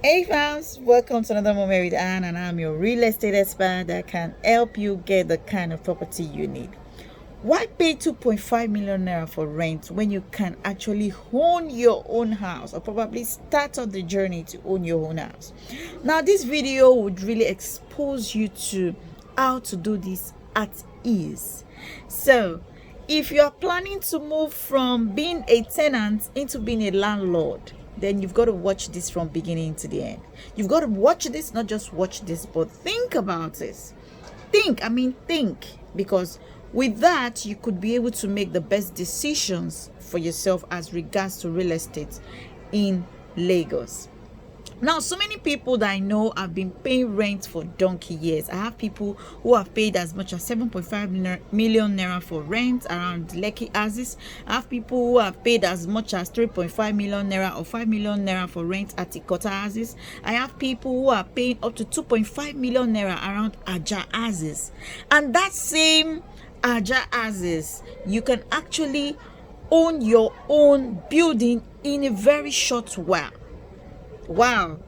Hey fams, welcome to another moment with Anne, and I'm your real estate expert that can help you get the kind of property you need. Why pay 2.5 million naira for rent when you can actually own your own house, or probably start on the journey to own your own house? Now this video would really expose you to how to do this at ease. So if you are planning to move from being a tenant into being a landlord, then you've got to watch this from beginning to the end. You've got to watch this, not just watch this, but think about this. Think, because with that, you could be able to make the best decisions for yourself as regards to real estate in Lagos. Now, so many people that I know have been paying rent for donkey years. I have people who have paid as much as 7.5 million naira for rent around Lekki houses. I have people who have paid as much as 3.5 million naira or 5 million naira for rent at Ikota houses. I have people who are paying up to 2.5 million naira around Aja houses. And that same Aja houses, you can actually own your own building in a very short while. Wow.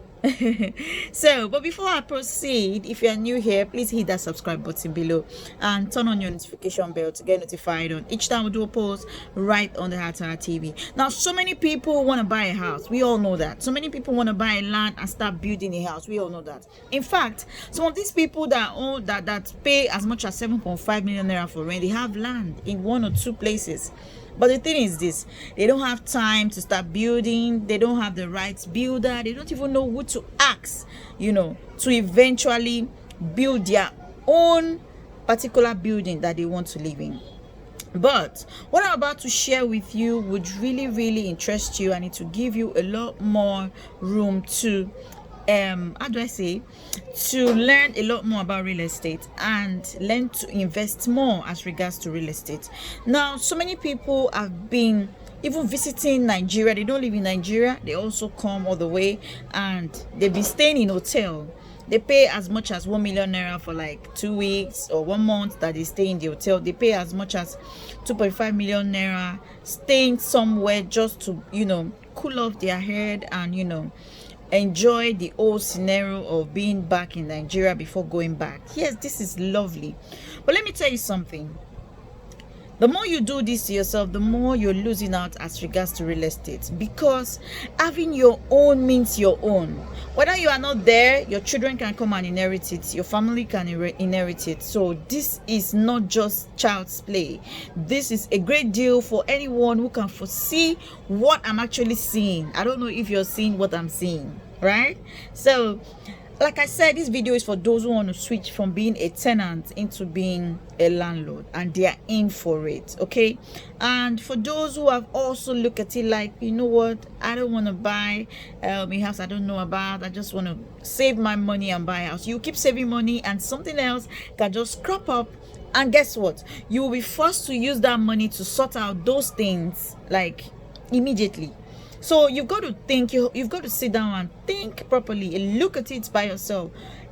So, but before I proceed, if you are new here, please hit that subscribe button below and turn on your notification bell to get notified on each time we do a post right on the Hatara TV. Now, so many people want to buy a house. We all know that. So many people want to buy a land and start building a house. We all know that. In fact, some of these people that own that pay as much as 7.5 million naira for rent, they have land in one or two places. But the thing is this, they don't have time to start building. They don't have the right builder. They don't even know who to ask, to eventually build their own particular building that they want to live in. But what I'm about to share with you would really, really interest you, and it will give you a lot more room to to learn a lot more about real estate and learn to invest more as regards to real estate. Now, so many people have been even visiting Nigeria. They don't live in Nigeria, they also come all the way and they've been staying in hotel. They pay as much as 1 million naira for like 2 weeks or 1 month that they stay in the hotel. They pay as much as 2.5 million naira staying somewhere just to cool off their head and enjoy the whole scenario of being back in Nigeria before going back. Yes, this is lovely. But let me tell you something. The more you do this to yourself, the more you're losing out as regards to real estate, because having your own means your own. Whether you are not there, your children can come and inherit it, your family can inherit it. So this is not just child's play. This is a great deal for anyone who can foresee what I'm actually seeing. I don't know if you're seeing what I'm seeing, right? So like I said, this video is for those who want to switch from being a tenant into being a landlord, and they are in for it, okay? And for those who have also looked at it like, you know what, I don't want to buy a house I don't know about. I just want to save my money and buy a house. You keep saving money and something else can just crop up, and guess what? You will be forced to use that money to sort out those things like immediately. So you've got to think, you've got to sit down and think properly and look at it by yourself.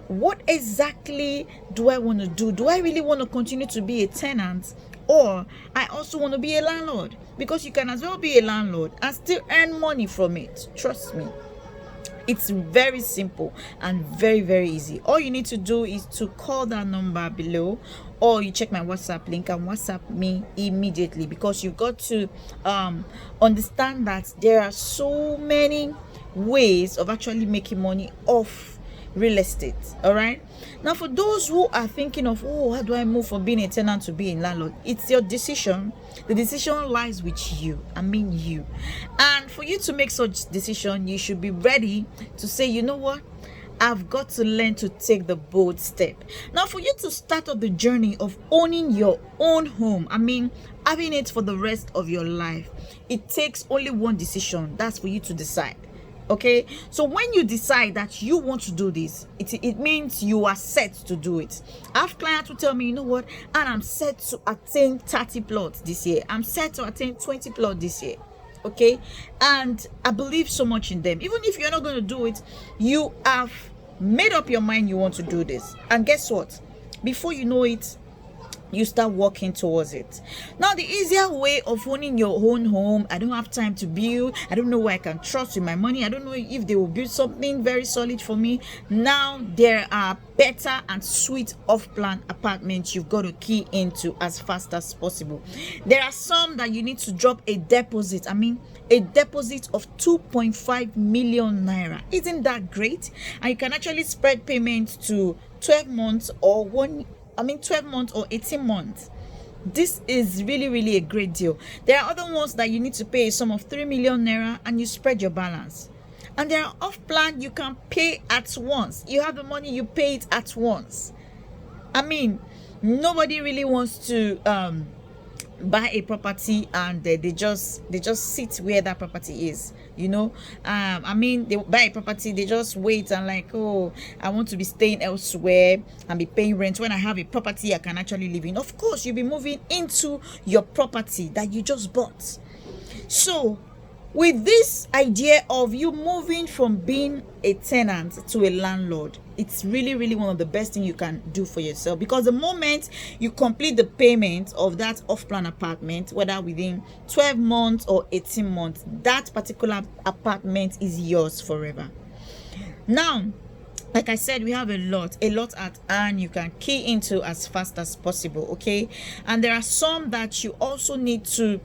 What exactly do I want to do? Do I really want to continue to be a tenant, or I also want to be a landlord? Because you can as well be a landlord and still earn money from it. Trust me. It's very simple and very, very easy. All you need to do is to call that number below, or you check my WhatsApp link and WhatsApp me immediately, because you've got to understand that there are so many ways of actually making money off real estate. All right, now for those who are thinking of, oh, how do I move from being a tenant to being a landlord? It's your decision. The decision lies with you. You. And for you to make such decision, you should be ready to say, you know what, I've got to learn to take the bold step. Now, for you to start up the journey of owning your own home, having it for the rest of your life, it takes only one decision. That's for you to decide. Okay, so when you decide that you want to do this, it means you are set to do it. I have clients who tell me, you know what, and I'm set to attain 30 plots this year. I'm set to attain 20 plots this year. Okay, and I believe so much in them. Even if you're not going to do it, you have made up your mind you want to do this. And guess what? Before you know it, you start working towards it. Now, the easier way of owning your own home, I don't have time to build, I don't know where I can trust with my money, I don't know if they will build something very solid for me. Now there are better and sweet off-plan apartments you've got to key into as fast as possible. There are some that you need to drop a deposit, a deposit of 2.5 million naira. Isn't that great? And you can actually spread payments to 12 months or 12 months or 18 months. This is really a great deal. There are other ones that you need to pay a sum of 3 million naira and you spread your balance. And there are off plan you can pay at once. You have the money, you pay it at once. Nobody really wants to buy a property and they just sit where that property is. They buy a property, they just wait and like, oh, I want to be staying elsewhere and be paying rent when I have a property I can actually live in. Of course, you'll be moving into your property that you just bought. So with this idea of you moving from being a tenant to a landlord, it's really one of the best things you can do for yourself, because the moment you complete the payment of that off-plan apartment, whether within 12 months or 18 months, that particular apartment is yours forever. Now, like I said, we have a lot at hand you can key into as fast as possible, okay? And there are some that you also need to,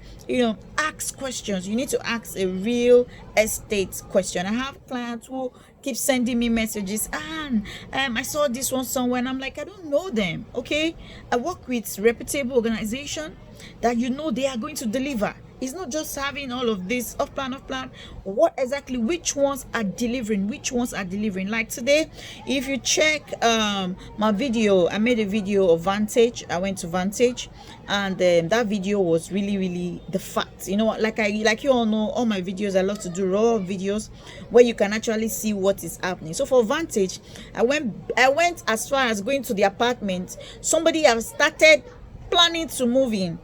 ask questions. You need to ask a real estate question. I have clients who keep sending me messages, and I saw this one somewhere, and I'm like, I don't know them, okay? I work with reputable organization that they are going to deliver. It's not just having all of this off plan. Which ones are delivering? Like today, if you check my video, I made a video of Vantage. I went to Vantage, and that video was really the fact. Like you all know, all my videos, I love to do raw videos where you can actually see what is happening. So for Vantage, I went as far as going to the apartment. Somebody has started planning to move in.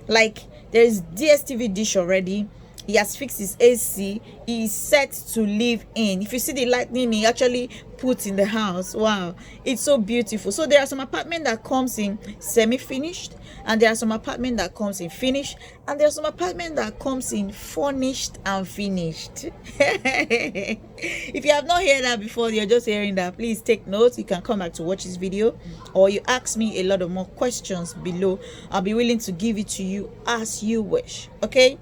Like, there is DSTV dish already. He has fixed his AC. He is set to live in. If you see the lightning he actually put in the house, wow, it's so beautiful. So there are some apartment that comes in semi-finished, and there are some apartment that comes in finished, and there are some apartment that comes in furnished and finished. If you have not heard that before, you're just hearing that, please take notes. You can come back to watch this video, or you ask me a lot of more questions below. I'll be willing to give it to you as you wish, okay?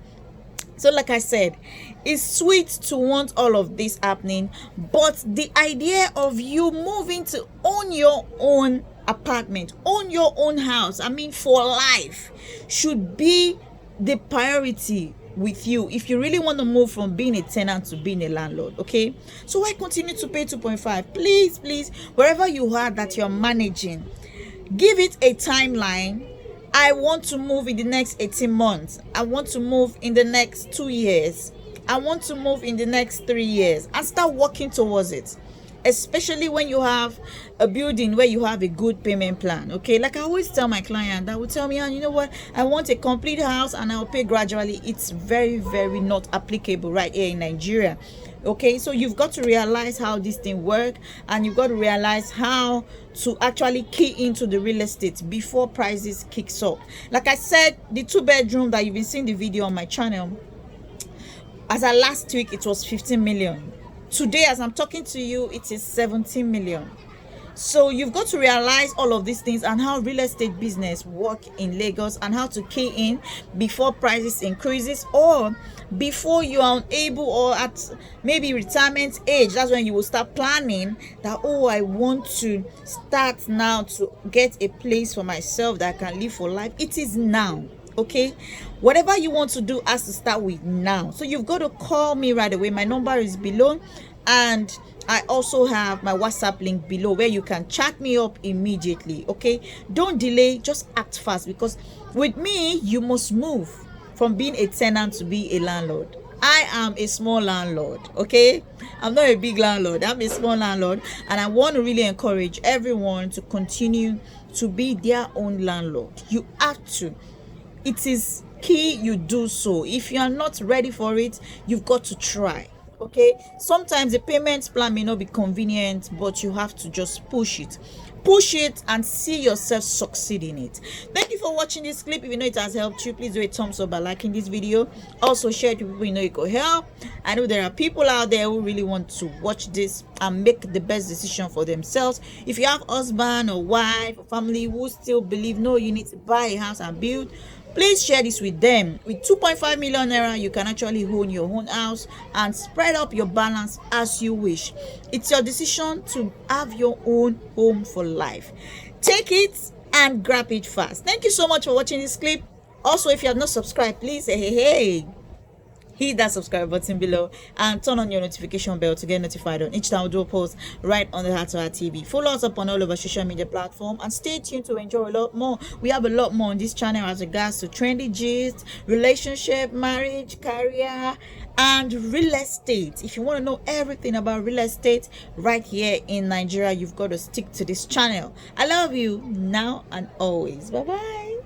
So like I said, it's sweet to want all of this happening, but the idea of you moving to own your own apartment, own your own house, for life, should be the priority with you if you really want to move from being a tenant to being a landlord, okay? So why continue to pay 2.5? Please, wherever you are that you're managing, give it a timeline. I want to move in the next 18 months. I want to move in the next 2 years. I want to move in the next 3 years, and start working towards it. Especially when you have a building where you have a good payment plan, okay? Like I always tell my client, that will tell me, you know what, I want a complete house and I'll pay gradually. It's very not applicable right here in Nigeria. Okay, so you've got to realize how this thing works, and you've got to realize how to actually key into the real estate before prices kicks up. Like I said, the 2-bedroom that you've been seeing the video on my channel, as of last week, it was 15 million. Today, as I'm talking to you, it is 17 million. So you've got to realize all of these things and how real estate business work in Lagos, and how to key in before prices increases, or before you are unable, or at maybe retirement age. That's when you will start planning that, oh, I want to start now to get a place for myself that I can live for life. It is now, okay? Whatever you want to do has to start with now. So you've got to call me right away. My number is below, and I also have my WhatsApp link below where you can chat me up immediately, okay? Don't delay, just act fast, because with me, you must move from being a tenant to be a landlord. I am a small landlord, okay? I'm not a big landlord, I'm a small landlord, and I want to really encourage everyone to continue to be their own landlord. You have to. It is key you do so. If you are not ready for it, you've got to try. Okay, sometimes the payment plan may not be convenient, but you have to just push it and see yourself succeed in it. Thank you for watching this clip. If you know it has helped you, please do a thumbs up by liking this video. Also share it with people you know it could help. I know there are people out there who really want to watch this and make the best decision for themselves. If you have husband or wife or family who still believe no, you need to buy a house and build, please share this with them. With 2.5 million naira, you can actually own your own house and spread up your balance as you wish. It's your decision to have your own home for life. Take it and grab it fast. Thank you so much for watching this clip. Also, if you have not subscribed, please hey, hit that subscribe button below and turn on your notification bell to get notified on each time we do a post right on the Heart to Heart TV. Follow us up on all of our social media platforms and stay tuned to enjoy a lot more. We have a lot more on this channel as regards to trendy gist, relationship, marriage, career, and real estate. If you want to know everything about real estate right here in Nigeria, you've got to stick to this channel. I love you now and always. Bye bye.